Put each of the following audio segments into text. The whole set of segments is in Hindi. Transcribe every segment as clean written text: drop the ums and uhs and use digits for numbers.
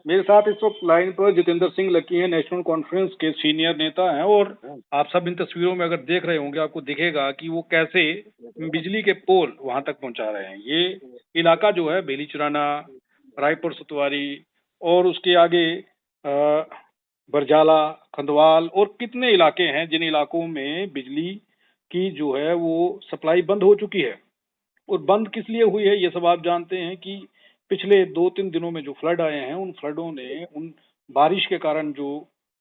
मेरे साथ इस वक्त लाइन पर जितेंद्र सिंह लकी हैं, नेशनल कॉन्फ्रेंस के सीनियर नेता हैं। और आप सब इन तस्वीरों में अगर देख रहे होंगे, आपको दिखेगा कि वो कैसे बिजली के पोल वहां तक पहुंचा रहे हैं। ये इलाका जो है बेली चुराना, रायपुर सुतवारी और उसके आगे बरजाला, खंदवाल और कितने इलाके हैं जिन इलाकों में बिजली की जो है वो सप्लाई बंद हो चुकी है। और बंद किस लिए हुई है ये सब आप जानते हैं कि पिछले 2-3 दिनों में जो फ्लड आए हैं, उन फ्लडों ने, उन बारिश के कारण जो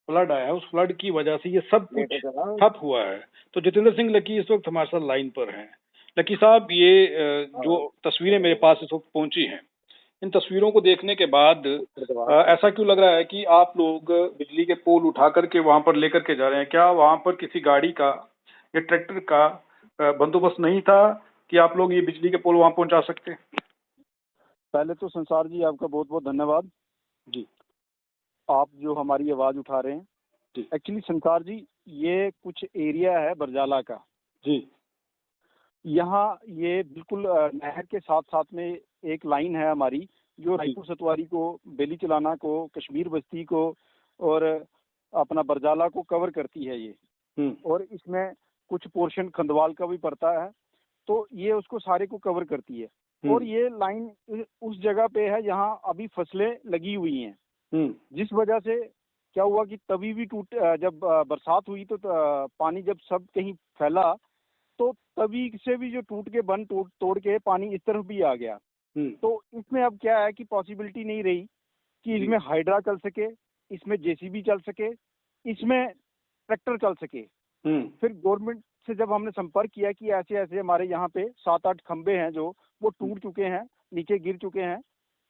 फ्लड आया है, उस फ्लड की वजह से ये सब कुछ ठप हुआ है। तो जितेंद्र सिंह लकी इस वक्त हमारे साथ लाइन पर हैं। लकी साहब, ये जो तस्वीरें मेरे पास इस वक्त पहुंची हैं, इन तस्वीरों को देखने के बाद ऐसा क्यों लग रहा है कि आप लोग बिजली के पोल उठा करके वहां पर लेकर के जा रहे हैं? क्या वहां पर किसी गाड़ी का या ट्रैक्टर का बंदोबस्त नहीं था कि आप लोग ये बिजली के पोल वहां पहुंचा सकते हैं? पहले तो संसार जी, आपका बहुत बहुत धन्यवाद जी। आप जो हमारी आवाज उठा रहे हैं। जी। एक्चुअली संसार जी, ये कुछ एरिया है बरजाला का। जी। यहाँ ये बिल्कुल नहर के साथ साथ में एक लाइन है हमारी, जो रायपुर सतवारी को, बेली चलाना को, कश्मीर बस्ती को और अपना बरजाला को कवर करती है ये। और इसमें कुछ पोर्शन खंदवाल का भी पड़ता है, तो ये उसको सारे को कवर करती है। और ये लाइन उस जगह पे है जहाँ अभी फसलें लगी हुई हैं, जिस वजह से क्या हुआ कि तभी भी जब बरसात हुई तो पानी जब सब कहीं फैला, तो तभी से भी जो टूट के बन तोड़ के पानी इस तरफ भी आ गया। तो इसमें अब क्या है कि पॉसिबिलिटी नहीं रही कि इसमें हाइड्रा चल सके, इसमें जेसीबी चल सके, इसमें ट्रैक्टर चल सके। फिर गवर्नमेंट से जब हमने संपर्क किया कि ऐसे ऐसे हमारे यहाँ पे 7-8 खंबे हैं जो वो टूट चुके हैं, नीचे गिर चुके हैं,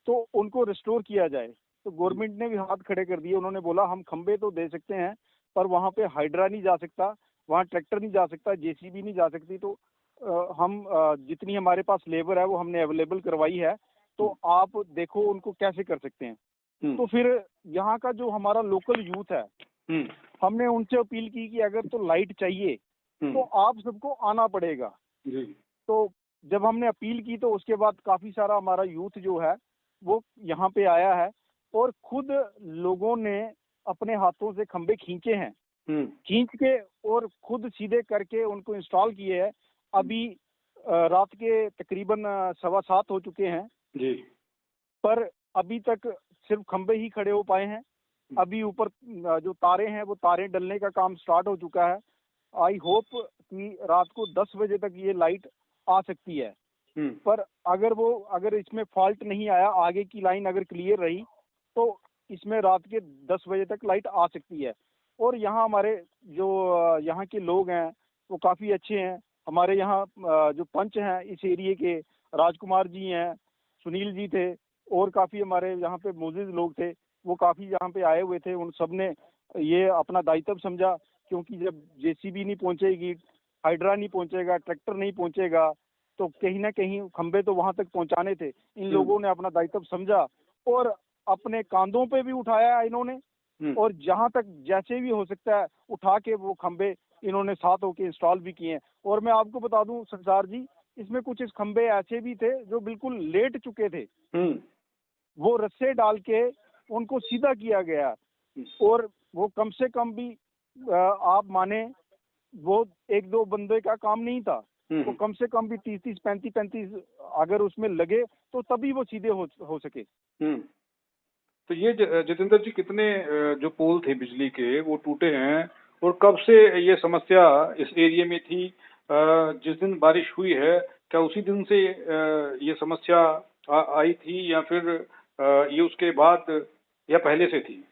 तो उनको रिस्टोर किया जाए। तो गवर्नमेंट ने भी हाथ खड़े कर दिए। उन्होंने बोला हम खंबे तो दे सकते हैं, पर वहाँ पे हाइड्रा नहीं जा सकता, वहाँ ट्रैक्टर नहीं जा सकता, जेसीबी नहीं जा सकती। तो हम जितनी हमारे पास लेबर है वो हमने अवेलेबल करवाई है, तो आप देखो उनको कैसे कर सकते हैं। तो फिर यहाँ का जो हमारा लोकल यूथ है, हमने उनसे अपील की कि अगर तो लाइट चाहिए तो आप सबको आना पड़ेगा। तो जब हमने अपील की तो उसके बाद काफी सारा हमारा यूथ जो है वो यहाँ पे आया है और खुद लोगों ने अपने हाथों से खंबे खींचे हैं, खींच के और खुद सीधे करके उनको इंस्टॉल किए हैं। अभी रात के तकरीबन 7:15 हो चुके हैं जी, पर अभी तक सिर्फ खंबे ही खड़े हो पाए हैं। अभी ऊपर जो तारे हैं वो तारे डलने का काम स्टार्ट हो चुका है। आई होप कि रात को 10 बजे तक ये लाइट आ सकती है। पर अगर इसमें फॉल्ट नहीं आया, आगे की लाइन अगर क्लियर रही, तो इसमें रात के 10 बजे तक लाइट आ सकती है। और यहाँ हमारे जो यहाँ के लोग हैं वो काफ़ी अच्छे हैं। हमारे यहाँ जो पंच हैं इस एरिए के, राजकुमार जी हैं, सुनील जी थे, और काफ़ी हमारे यहाँ पे मौजूद लोग थे, वो काफ़ी यहाँ पे आए हुए थे। उन सब ने ये अपना दायित्व समझा, क्योंकि जब जेसीबी नहीं पहुँचेगी, हाइड्रा नहीं पहुँचेगा, ट्रैक्टर नहीं पहुँचेगा, तो कहीं ना कहीं खंबे तो वहां तक पहुंचाने थे। इन लोगों ने अपना दायित्व समझा और अपने कांधों पे भी उठाया इन्होंने, और जहां तक जैसे भी हो सकता है उठा के वो खंबे इन्होंने साथ होके इंस्टॉल भी किए हैं। और मैं आपको बता दूं संसार जी, इसमें कुछ इस खंबे ऐसे भी थे जो बिल्कुल लेट चुके थे, वो रस्से डाल के उनको सीधा किया गया। और वो कम से कम भी आप माने वो 1-2 बंदे का काम नहीं था, तो कम से कम भी 30-30, 35-35 अगर उसमें लगे तो तभी वो सीधे हो सके। तो ये जितेंद्र जी, कितने जो पोल थे बिजली के वो टूटे हैं, और कब से ये समस्या इस एरिया में थी? जिस दिन बारिश हुई है, क्या उसी दिन से ये समस्या आई थी, या फिर ये उसके बाद या पहले से थी?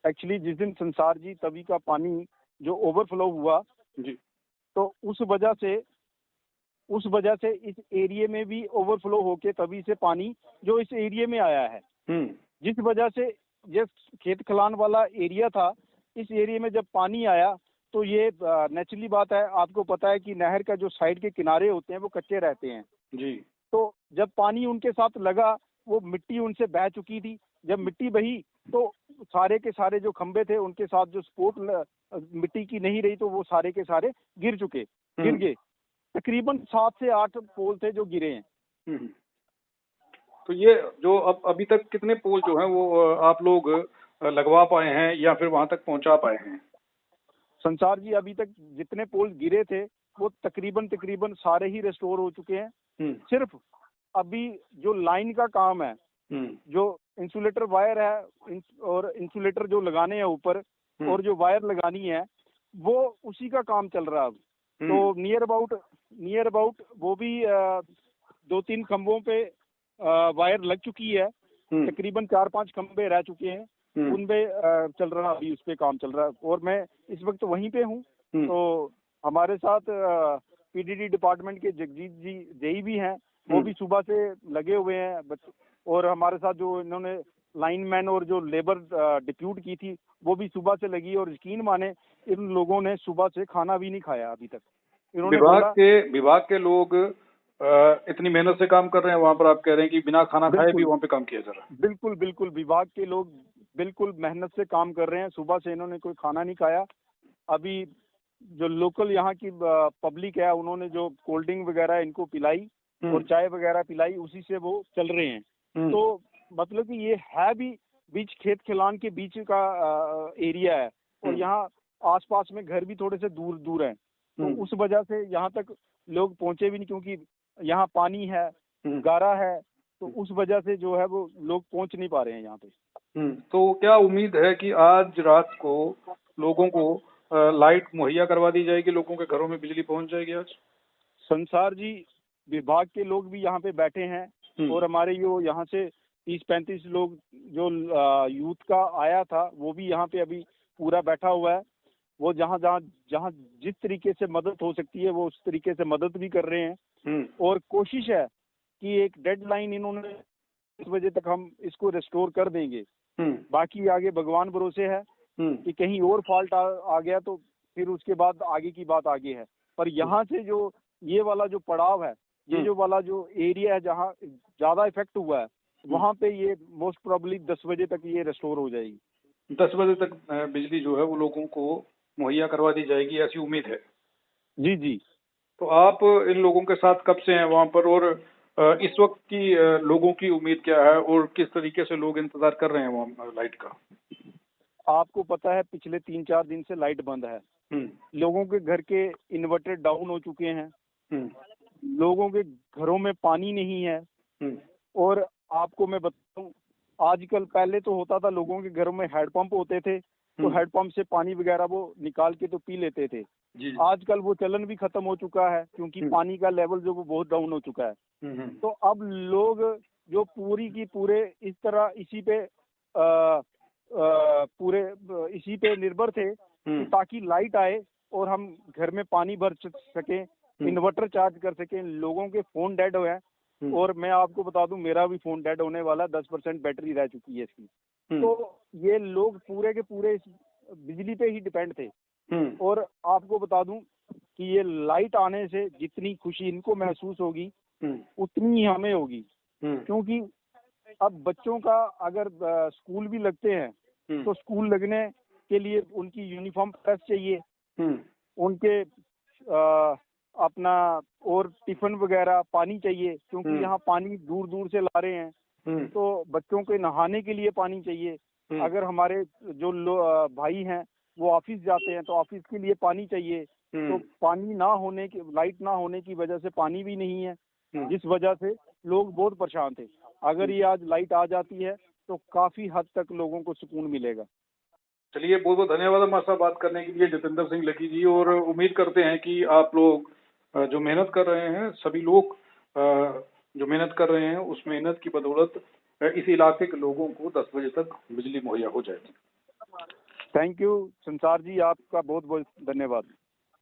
एक्चुअली जिस दिन संसार जी तभी का पानी जो ओवरफ्लो हुआ जी, तो उस वजह से इस एरिया में भी ओवरफ्लो होके तभी से पानी जो इस एरिया में आया है, जिस वजह से ये खेत खलान वाला एरिया था, इस एरिया में जब पानी आया तो ये नेचुरली बात है, आपको पता है कि नहर का जो साइड के किनारे होते हैं वो कच्चे रहते हैं जी। तो जब पानी उनके साथ लगा, वो मिट्टी उनसे बह चुकी थी। जब मिट्टी बही तो सारे के सारे जो खंबे थे उनके साथ जो सपोर्ट मिट्टी की नहीं रही, तो वो सारे के सारे गिर गए। तकरीबन 7 से 8 पोल थे जो गिरे हैं। तो ये जो अब अभी तक कितने पोल जो हैं वो आप लोग लगवा पाए हैं या फिर वहां तक पहुंचा पाए हैं? संसार जी, अभी तक जितने पोल गिरे थे वो तकरीबन तकरीबन सारे ही रेस्टोर हो चुके हैं। सिर्फ अभी जो लाइन का काम है, जो इंसुलेटर वायर है और इंसुलेटर जो लगाने हैं ऊपर और जो वायर लगानी है वो उसी का काम चल रहा है अब। तो नियर अबाउट वो भी 2-3 खंभों पे वायर लग चुकी है। तकरीबन 4-5 खंभे रह चुके हैं, उनपे चल रहा अभी उस पे काम चल रहा है और मैं इस वक्त वहीं पे हूँ। तो हमारे साथ पीडीडी डिपार्टमेंट के जगजीत जी जेई भी हैं, वो भी सुबह से लगे हुए हैं। और हमारे साथ जो इन्होंने लाइनमैन और जो लेबर डिप्यूट की थी वो भी सुबह से लगी, और यकीन माने इन लोगों ने सुबह से खाना भी नहीं खाया अभी तक। इन्होंने विभाग के लोग इतनी मेहनत से काम कर रहे हैं वहां पर, आप कह रहे हैं कि बिना खाना खाए भी वहां पे काम किया जा रहा है? बिल्कुल बिल्कुल, विभाग के लोग बिल्कुल मेहनत से काम कर रहे हैं। सुबह से इन्होंने कोई खाना नहीं खाया। अभी जो लोकल यहाँ की पब्लिक है उन्होंने जो कोल्ड ड्रिंक वगैरह इनको पिलाई और चाय वगैरह पिलाई, उसी से वो चल रहे हैं। तो मतलब कि ये है भी बीच खेत खिलान के बीच का एरिया है और यहाँ आसपास में घर भी थोड़े से दूर दूर हैं। तो उस वजह से यहाँ तक लोग पहुंचे भी नहीं, क्योंकि यहाँ पानी है, गारा है, तो उस वजह से जो है वो लोग पहुंच नहीं पा रहे हैं यहाँ पे। तो क्या उम्मीद है कि आज रात को लोगों को लाइट मुहैया करवा दी जाएगी, लोगों के घरों में बिजली पहुंच जाएगी आज? संसार जी, विभाग के लोग भी यहाँ पे बैठे हैं और हमारे जो यहाँ से 30-35 लोग जो यूथ का आया था वो भी यहाँ पे अभी पूरा बैठा हुआ है। वो जहाँ जहाँ जहाँ जिस तरीके से मदद हो सकती है वो उस तरीके से मदद भी कर रहे हैं और कोशिश है कि एक डेडलाइन इन्होंने 10 बजे तक हम इसको रिस्टोर कर देंगे। बाकी आगे भगवान भरोसे है कि कहीं और फॉल्ट आ गया तो फिर उसके बाद आगे की बात आगे है। पर यहाँ से जो ये वाला जो पड़ाव है, ये जो वाला जो एरिया है जहाँ ज्यादा इफेक्ट हुआ है, वहाँ पे ये मोस्ट प्रोबेबली 10 बजे तक ये रिस्टोर हो जाएगी। 10 बजे तक बिजली जो है वो लोगों को मुहैया करवा दी जाएगी, ऐसी उम्मीद है? जी जी। तो आप इन लोगों के साथ कब से हैं वहां पर, और इस वक्त की लोगों की उम्मीद क्या है और किस तरीके से लोग इंतजार कर रहे हैं वहाँ लाइट का? आपको पता है पिछले 3-4 दिन से लाइट बंद है। लोगों के घर के इन्वर्टर डाउन हो चुके हैं, लोगों के घरों में पानी नहीं है। और आपको मैं बताऊं, आजकल पहले तो होता था लोगों के घरों में हैंडपंप होते थे, तो हैंडपंप से पानी वगैरह वो निकाल के तो पी लेते थे। आजकल वो चलन भी खत्म हो चुका है क्योंकि पानी का लेवल जो वो बहुत डाउन हो चुका है। तो अब लोग जो पूरी की पूरे इस तरह इसी पे निर्भर थे कि ताकि लाइट आए और हम घर में पानी भर सकें, इन्वर्टर चार्ज कर सकें। लोगों के फोन डेड हुए हैं और मैं आपको बता दूं मेरा भी फोन डेड होने वाला, 10% बैटरी रह चुकी है इसकी। तो ये लोग पूरे के पूरे इस बिजली पे ही डिपेंड थे। और आपको बता दूं कि ये लाइट आने से जितनी खुशी इनको महसूस होगी उतनी ही हमें होगी, क्योंकि अब बच्चों का अगर स्कूल भी लगते हैं तो स्कूल लगने के लिए उनकी यूनिफॉर्म प्रेस चाहिए, उनके अपना और टिफिन वगैरह पानी चाहिए, क्योंकि यहाँ पानी दूर दूर से ला रहे हैं। तो बच्चों के नहाने के लिए पानी चाहिए। अगर हमारे जो भाई हैं वो ऑफिस जाते हैं तो ऑफिस के लिए पानी चाहिए। तो पानी ना होने की, लाइट ना होने की वजह से पानी भी नहीं है, जिस वजह से लोग बहुत परेशान थे। अगर ये आज लाइट आ जाती है तो काफी हद तक लोगों को सुकून मिलेगा। चलिए, बहुत बहुत धन्यवाद हमारे साथ बात करने के लिए जितेंद्र सिंह लकी जी, और उम्मीद करते हैं कि आप लोग जो मेहनत कर रहे हैं, सभी लोग जो मेहनत कर रहे हैं उस मेहनत की बदौलत इस इलाके के लोगों को 10 बजे तक बिजली मुहैया हो जाएगी। थैंक यू संसार जी, आपका बहुत बहुत धन्यवाद।